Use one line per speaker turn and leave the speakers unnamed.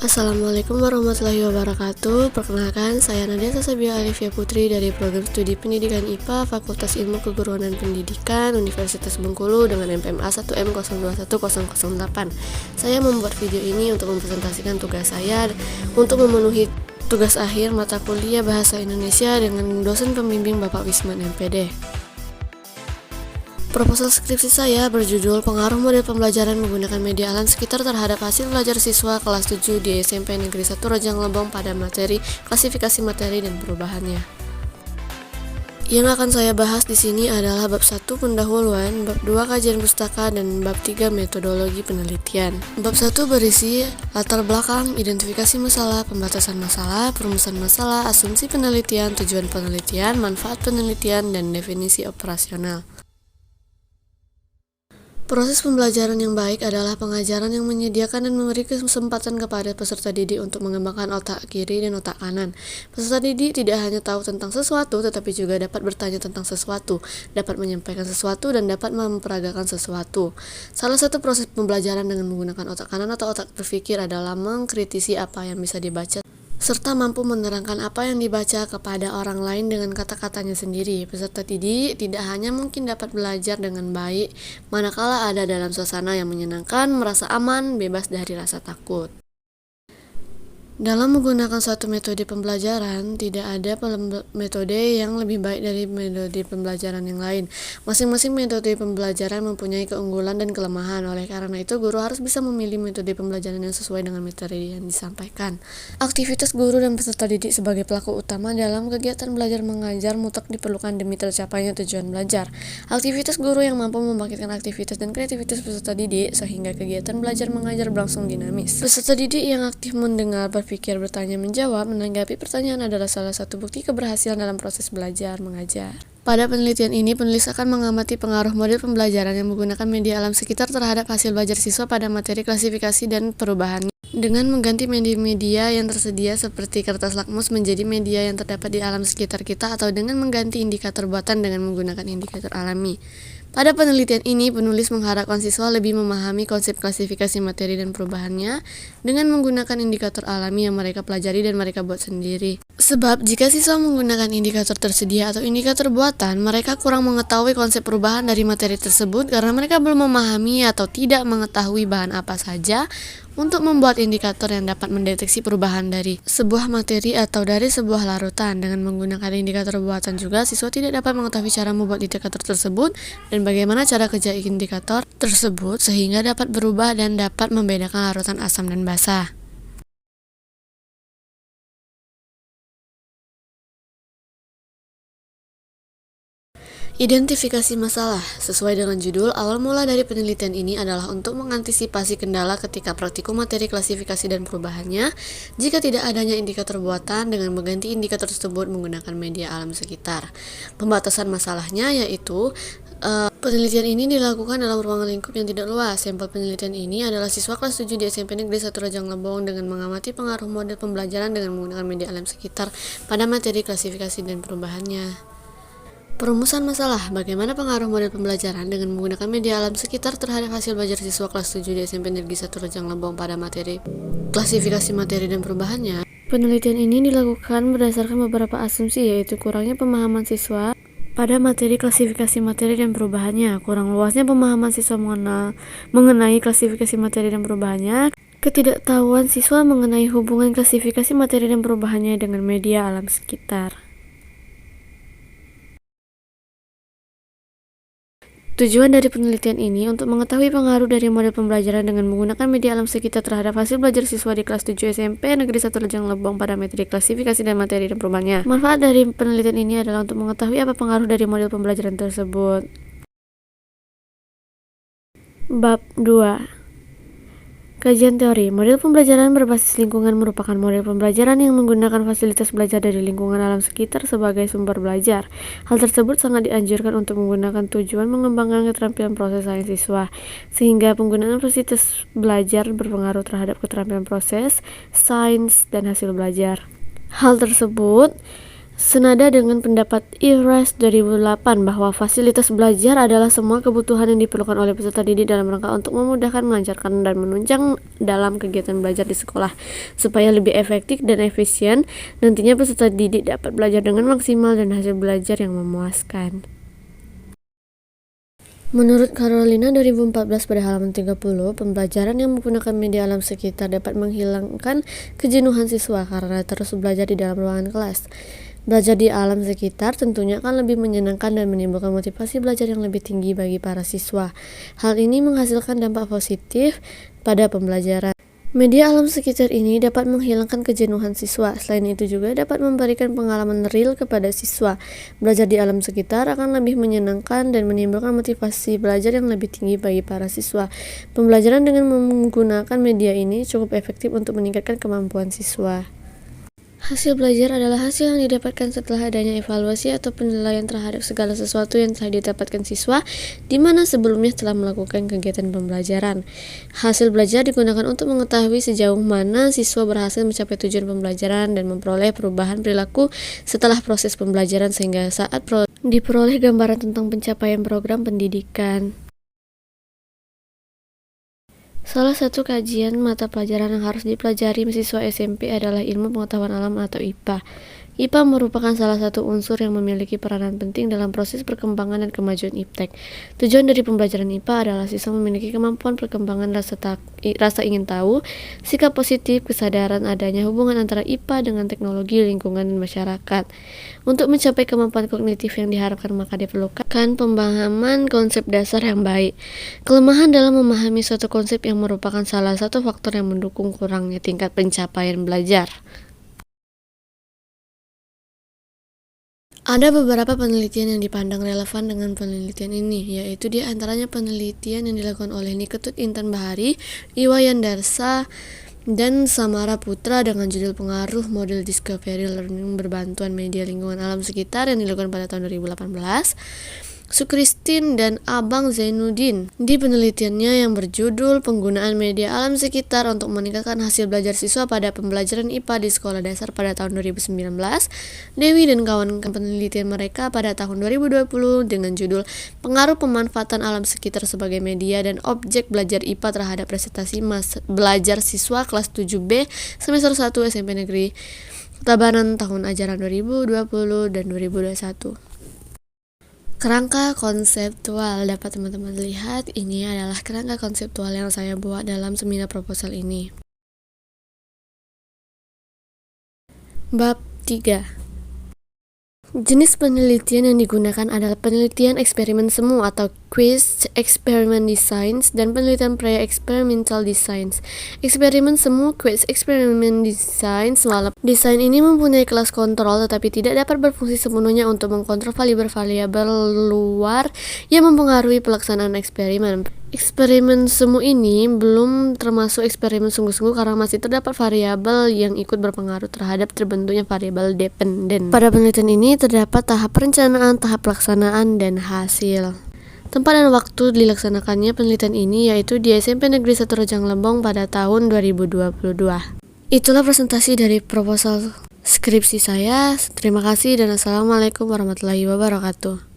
Assalamualaikum warahmatullahi wabarakatuh. Perkenalkan, saya Nadia Sasabia Alifia Putri dari Program Studi Pendidikan IPA Fakultas Ilmu Keguruan dan Pendidikan Universitas Bengkulu dengan NPMA 1M021008. Saya membuat video ini untuk mempresentasikan tugas saya untuk memenuhi tugas akhir mata kuliah Bahasa Indonesia dengan dosen pembimbing Bapak Wisman MPD. Proposal skripsi saya berjudul Pengaruh Model Pembelajaran Menggunakan Media Alam Sekitar terhadap hasil belajar siswa kelas 7 di SMP Negeri 1 Rejang Lebong pada materi klasifikasi materi dan perubahannya. Yang akan saya bahas di sini adalah bab 1 pendahuluan, bab 2 kajian pustaka, dan bab 3 metodologi penelitian. Bab 1 berisi latar belakang, identifikasi masalah, pembatasan masalah, perumusan masalah, asumsi penelitian, tujuan penelitian, manfaat penelitian, dan definisi operasional. Proses pembelajaran yang baik adalah pengajaran yang menyediakan dan memberi kesempatan kepada peserta didik untuk mengembangkan otak kiri dan otak kanan. Peserta didik tidak hanya tahu tentang sesuatu, tetapi juga dapat bertanya tentang sesuatu, dapat menyampaikan sesuatu, dan dapat memperagakan sesuatu. Salah satu proses pembelajaran dengan menggunakan otak kanan atau otak berpikir adalah mengkritisi apa yang bisa dibaca, serta mampu menerangkan apa yang dibaca kepada orang lain dengan kata-katanya sendiri. Peserta didik tidak hanya mungkin dapat belajar dengan baik manakala ada dalam suasana yang menyenangkan, merasa aman, bebas dari rasa takut. Dalam menggunakan suatu metode pembelajaran, tidak ada metode yang lebih baik dari metode pembelajaran yang lain. Masing-masing metode pembelajaran mempunyai keunggulan dan kelemahan. Oleh karena itu, guru harus bisa memilih metode pembelajaran yang sesuai dengan materi yang disampaikan. Aktivitas guru dan peserta didik sebagai pelaku utama dalam kegiatan belajar mengajar mutlak diperlukan demi tercapainya tujuan belajar. Aktivitas guru yang mampu membangkitkan aktivitas dan kreativitas peserta didik sehingga kegiatan belajar mengajar berlangsung dinamis. Peserta didik yang aktif mendengar, berpikir, bertanya, menjawab, menanggapi pertanyaan adalah salah satu bukti keberhasilan dalam proses belajar mengajar. Pada penelitian ini, penulis akan mengamati pengaruh model pembelajaran yang menggunakan media alam sekitar terhadap hasil belajar siswa pada materi klasifikasi dan perubahannya. Dengan mengganti media yang tersedia seperti kertas lakmus menjadi media yang terdapat di alam sekitar kita, atau dengan mengganti indikator buatan dengan menggunakan indikator alami. Pada penelitian ini, penulis mengharapkan siswa lebih memahami konsep klasifikasi materi dan perubahannya dengan menggunakan indikator alami yang mereka pelajari dan mereka buat sendiri. Sebab, jika siswa menggunakan indikator tersedia atau indikator buatan, mereka kurang mengetahui konsep perubahan dari materi tersebut karena mereka belum memahami atau tidak mengetahui bahan apa saja untuk membuat indikator yang dapat mendeteksi perubahan dari sebuah materi atau dari sebuah larutan. Dengan menggunakan indikator buatan juga, siswa tidak dapat mengetahui cara membuat indikator tersebut dan bagaimana cara kerja indikator tersebut sehingga dapat berubah dan dapat membedakan larutan asam dan basa. Identifikasi masalah. Sesuai dengan judul, awal mula dari penelitian ini adalah untuk mengantisipasi kendala ketika praktikum materi klasifikasi dan perubahannya jika tidak adanya indikator buatan dengan mengganti indikator tersebut menggunakan media alam sekitar. Pembatasan masalahnya yaitu penelitian ini dilakukan dalam ruang lingkup yang tidak luas. Sampel penelitian ini adalah siswa kelas 7 di SMP Negeri 1 Rejang Lebong dengan mengamati pengaruh model pembelajaran dengan menggunakan media alam sekitar pada materi klasifikasi dan perubahannya. Perumusan masalah. Bagaimana pengaruh model pembelajaran dengan menggunakan media alam sekitar terhadap hasil belajar siswa kelas 7 di SMP Negeri 1 Rejang Lebong pada materi klasifikasi materi dan perubahannya. Penelitian ini dilakukan berdasarkan beberapa asumsi, yaitu kurangnya pemahaman siswa pada materi klasifikasi materi dan perubahannya, kurang luasnya pemahaman siswa mengenai klasifikasi materi dan perubahannya, ketidaktahuan siswa mengenai hubungan klasifikasi materi dan perubahannya dengan media alam sekitar. Tujuan dari penelitian ini untuk mengetahui pengaruh dari model pembelajaran dengan menggunakan media alam sekitar terhadap hasil belajar siswa di kelas 7 SMP Negeri 1 Rejang Lebong pada materi klasifikasi dan materi dan perubahannya. Manfaat dari penelitian ini adalah untuk mengetahui apa pengaruh dari model pembelajaran tersebut. Bab 2. Kajian teori. Model pembelajaran berbasis lingkungan merupakan model pembelajaran yang menggunakan fasilitas belajar dari lingkungan alam sekitar sebagai sumber belajar. Hal tersebut sangat dianjurkan untuk menggunakan tujuan mengembangkan keterampilan proses sains siswa, sehingga penggunaan fasilitas belajar berpengaruh terhadap keterampilan proses, sains, dan hasil belajar. Hal tersebut Senada dengan pendapat IRAS 2008 bahwa fasilitas belajar adalah semua kebutuhan yang diperlukan oleh peserta didik dalam rangka untuk memudahkan, melancarkan, dan menunjang dalam kegiatan belajar di sekolah. Supaya lebih efektif dan efisien, nantinya peserta didik dapat belajar dengan maksimal dan hasil belajar yang memuaskan. Menurut Carolina 2014 pada halaman 30, pembelajaran yang menggunakan media alam sekitar dapat menghilangkan kejenuhan siswa karena terus belajar di dalam ruangan kelas. Belajar di alam sekitar tentunya akan lebih menyenangkan dan menimbulkan motivasi belajar yang lebih tinggi bagi para siswa. Hal ini menghasilkan dampak positif pada pembelajaran. Media alam sekitar ini dapat menghilangkan kejenuhan siswa. Selain itu juga dapat memberikan pengalaman real kepada siswa. Belajar di alam sekitar akan lebih menyenangkan dan menimbulkan motivasi belajar yang lebih tinggi bagi para siswa. Pembelajaran dengan menggunakan media ini cukup efektif untuk meningkatkan kemampuan siswa. Hasil belajar adalah hasil yang didapatkan setelah adanya evaluasi atau penilaian terhadap segala sesuatu yang telah didapatkan siswa, di mana sebelumnya telah melakukan kegiatan pembelajaran. Hasil belajar digunakan untuk mengetahui sejauh mana siswa berhasil mencapai tujuan pembelajaran dan memperoleh perubahan perilaku setelah proses pembelajaran sehingga saat diperoleh gambaran tentang pencapaian program pendidikan. Salah satu kajian mata pelajaran yang harus dipelajari siswa SMP adalah ilmu pengetahuan alam atau IPA. IPA merupakan salah satu unsur yang memiliki peranan penting dalam proses perkembangan dan kemajuan iptek. Tujuan dari pembelajaran IPA adalah siswa memiliki kemampuan perkembangan rasa ingin tahu, sikap positif, kesadaran adanya hubungan antara IPA dengan teknologi, lingkungan, dan masyarakat. Untuk mencapai kemampuan kognitif yang diharapkan, maka diperlukan pemahaman konsep dasar yang baik. Kelemahan dalam memahami suatu konsep yang merupakan salah satu faktor yang mendukung kurangnya tingkat pencapaian belajar. Ada beberapa penelitian yang dipandang relevan dengan penelitian ini, yaitu di antaranya penelitian yang dilakukan oleh Niketut Intan Bahari, Iwayan Darsa, dan Samara Putra dengan judul Pengaruh Model Discovery Learning Berbantuan Media Lingkungan Alam Sekitar yang dilakukan pada tahun 2018. Sukristin dan Abang Zainuddin di penelitiannya yang berjudul Penggunaan Media Alam Sekitar untuk Meningkatkan Hasil Belajar Siswa pada Pembelajaran IPA di Sekolah Dasar pada tahun 2019. Dewi dan kawan penelitian mereka pada tahun 2020 dengan judul Pengaruh Pemanfaatan Alam Sekitar sebagai Media dan Objek Belajar IPA terhadap Prestasi Belajar Siswa kelas 7B semester 1 SMP Negeri Tabanan tahun ajaran 2020 dan 2021. Kerangka konseptual, dapat teman-teman lihat, ini adalah kerangka konseptual yang saya buat dalam seminar proposal ini. Bab 3. Jenis penelitian yang digunakan adalah penelitian eksperimen semu atau Quiz Experiment Designs dan penelitian Pre-Experimental Designs. Eksperimen semu Quiz Experiment Designs desain ini mempunyai kelas kontrol tetapi tidak dapat berfungsi sepenuhnya untuk mengkontrol variabel luar yang mempengaruhi pelaksanaan eksperimen. Eksperimen semu ini belum termasuk eksperimen sungguh-sungguh karena masih terdapat variabel yang ikut berpengaruh terhadap terbentuknya variabel dependen. Pada penelitian ini terdapat tahap perencanaan, tahap pelaksanaan, dan hasil. Tempat dan waktu dilaksanakannya penelitian ini yaitu di SMP Negeri 1 Rejang Lembong pada tahun 2022. Itulah presentasi dari proposal skripsi saya. Terima kasih dan assalamualaikum warahmatullahi wabarakatuh.